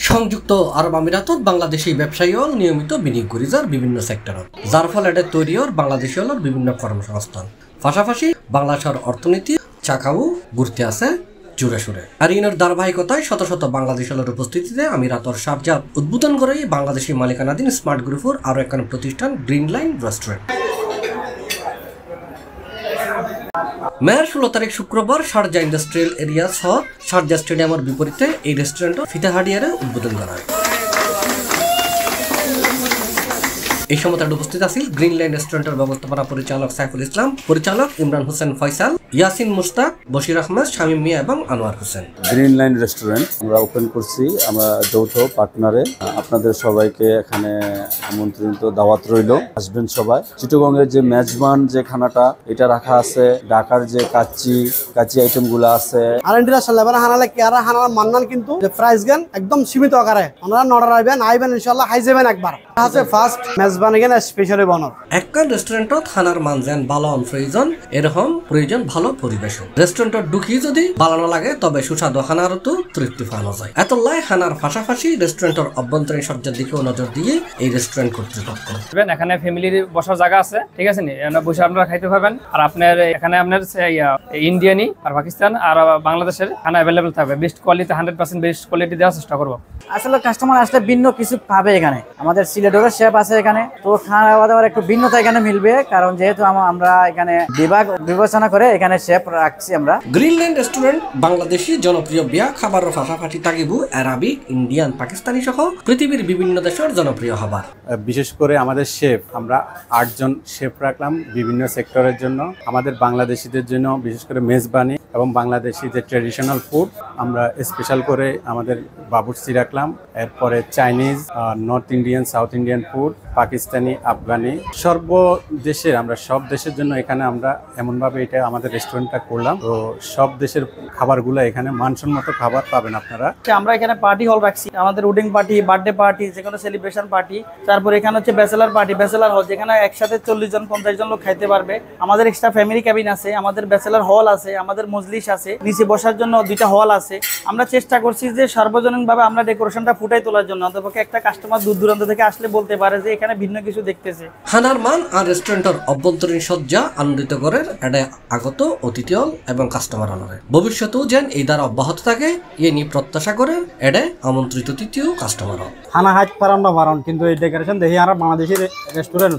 সংযুক্ত আরব আমিরাতত বাংলাদেশী ব্যবসায়ীও নিয়মিত বিনিয়োগ করে যার বিভিন্ন সেক্টরত, যার ফলে এটা তৈরি হওয়ার বাংলাদেশী হল বিভিন্ন কর্মসংস্থান। পাশাপাশি বাংলাদেশের অর্থনীতি চাকাও ঘুরতে আছে জোরে সোরে। আর ইনের ধারাবাহিকতায় শত শত বাংলাদেশের উপস্থিতিতে আমিরাতর শারজাহ উদ্বোধন করে বাংলাদেশি মালিকানাধীন স্মার্ট গ্রুপের আরও একখান প্রতিষ্ঠান গ্রিন লাইন রেস্টুরেন্ট। মেয়ার 16 তারিখ শুক্রবার শারজাহ ইন্ডাস্ট্রিয়াল এরিয়া সহ শারজাহ স্টেডিয়ামের বিপরীতে এই রেস্টুরেন্ট ফিতাহাডিয়ারে উদ্বোধন করা হয়। এই সময় তার উপস্থিত আছেন গ্রিন লাইন রেস্টুরেন্টের ব্যবস্থাপনা পরিচালক সাইফুল ইসলাম, পরিচালক ইমরান হোসেন ফয়সাল, ইয়াসিন মুস্তাক, বশির আহমেদ, শামীম মিয়া এবং Anwar Hossain. Green line restaurant আমরা ওপেন করছি, আমরা যৌথ পার্টনারে। আপনাদের সবাইকে এখানে আমন্ত্রিত দাওয়াত রইল, আসবেন সবাই। চিটাগংয়ের যে মেজবান যে খানাটা এটা রাখা আছে, ঢাকার যে কাচ্চি আইটেম গুলো আছে, মান্নান কিন্তু প্রাইস গান একদম সীমিত আকারে ওনারা নর্ডার আইবেন ইনশাআল্লাহ হাই যাবেন একবার আছে ফার্স্ট মেজবান এখানে স্পেশালি বানানো একখান রেস্টুরেন্টত খানার মান যেন ভালো প্রয়োজন, এরকম প্রয়োজন ভালো পরিবেশন। রেস্টুরেন্টত ঢুকি যদি বানানো লাগে তবে সুস্বাদু খানারও তো তৃপ্তি পাওয়া যায়। এতলাই খানার পাশাপাশি রেস্টুরেন্টের অভ্যন্তরীণ সজ্জার দিকেও নজর দিয়ে এই রেস্টুরেন্ট কর্তৃপক্ষ। এখানে ফ্যামিলির বসার জায়গা আছে, ঠিক আছে নি, বসে আপনারা খাইতে পাবেন। আর আপনার এখানে আপনার ইন্ডিয়ানি আর পাকিস্তান আর বাংলাদেশের খানা অ্যাভেলেবেল থাকবে। বেস্ট কোয়ালিটি 100% বেস্ট কোয়ালিটি দেওয়ার চেষ্টা করবো। আসলে কাস্টমার আসলে ভিন্ন কিছু পাবে এখানে। আমাদের সিলেটের শেফ আছে এখানে, তো খাওয়া দাওয়ার একটু ভিন্নতা এখানে মিলবে, কারণ যেহেতু আমরা এখানে বিভাগ বিবেচনা করে এখানে শেফ রাখছি আমরা। গ্রিন লাইন রেস্টুরেন্ট বাংলাদেশি জনপ্রিয় বিয়া খাবারের পাশাপাশি তাগিবু আরবিক, ইন্ডিয়ান, পাকিস্তানি সহ পৃথিবীর বিভিন্ন দেশের জনপ্রিয় খাবার। বিশেষ করে আমাদের শেফ, আমরা 8 জন শেফ রাখলাম বিভিন্ন সেক্টরের জন্য। আমাদের বাংলাদেশিদের জন্য বিশেষ করে মেজবানি এবং বাংলাদেশি যে ট্রেডিশনাল ফুড আমরা স্পেশাল করে আমাদের বাবুর্চি রাখলাম। এরপরে Chinese, north Indian, south Indian food, Pakistani, Afghani, দেশের আমরা সব দেশের জন্য এখানে আমরা এমনভাবে এটা আমাদের রেস্টুরেন্টটা করলাম। তো সব দেশের খাবারগুলো এখানে মানসম্মত খাবার পাবেন আপনারা। আমরা এখানে পার্টি হল রাখছি, আমাদের ওয়েডিং পার্টি, বার্থডে পার্টি, যেকোনো সেলিব্রেশন পার্টি। তারপর এখানে হচ্ছে ব্যাচেলার পার্টি, ব্যাচেলার হল, যেখানে একসাথে 40 জন 50 জন লোক খাইতে পারবে। আমাদের এক্সট্রা ফ্যামিলি ক্যাবিন আছে, আমাদের ব্যাচেলার হল আছে, আমাদের মজলিস আছে, নিচে বসার জন্য 2টা হল আছে। আমরা চেষ্টা করছি যে সার্বজনীনভাবে আমরা ডেকোরেশনটা ফুটাই তোলার জন্য, অন্তপক্ষে একটা কাস্টমার দূর দূরান্ত থেকে আসলে বলতে পারে যে এখানে ভিন্ন কিছু দেখতেছে। খানার মান আর রেস্টুরেন্টের অভ্যন্তরীণ সজ্জা আনন্দিত করে এটা আগত অতিথি এবং কাস্টমার আনরে। ভবিষ্যতেও যেন এই দ্বারা অব্যাহত থাকে এ নিয়ে প্রত্যাশা করে এটা আমন্ত্রিত অতিথি ও কাস্টমার। খানা হাইট পারাম না পারন, কিন্তু এই ডেকোরেশন দেখি আর বাংলাদেশের রেস্টুরেন্ট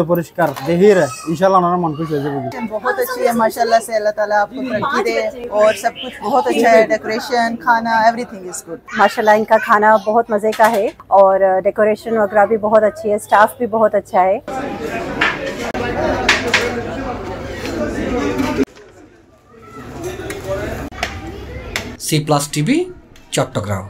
পরিষ্কার দেখি ইনশাআল্লাহ ওনারা মন খুশি হয়ে যাবে। बहुत अच्छी है माशाल्लाह से, अल्लाह ताला आपको तरक्की दे और सब कुछ बहुत अच्छा है। डेकोरेशन, खाना, एवरीथिंग इज गुड माशाल्लाह। इनका खाना बहुत मज़े का है और डेकोरेशन वगैरह भी बहुत अच्छी है, स्टाफ भी बहुत अच्छा है। C+ TV, Chittagong.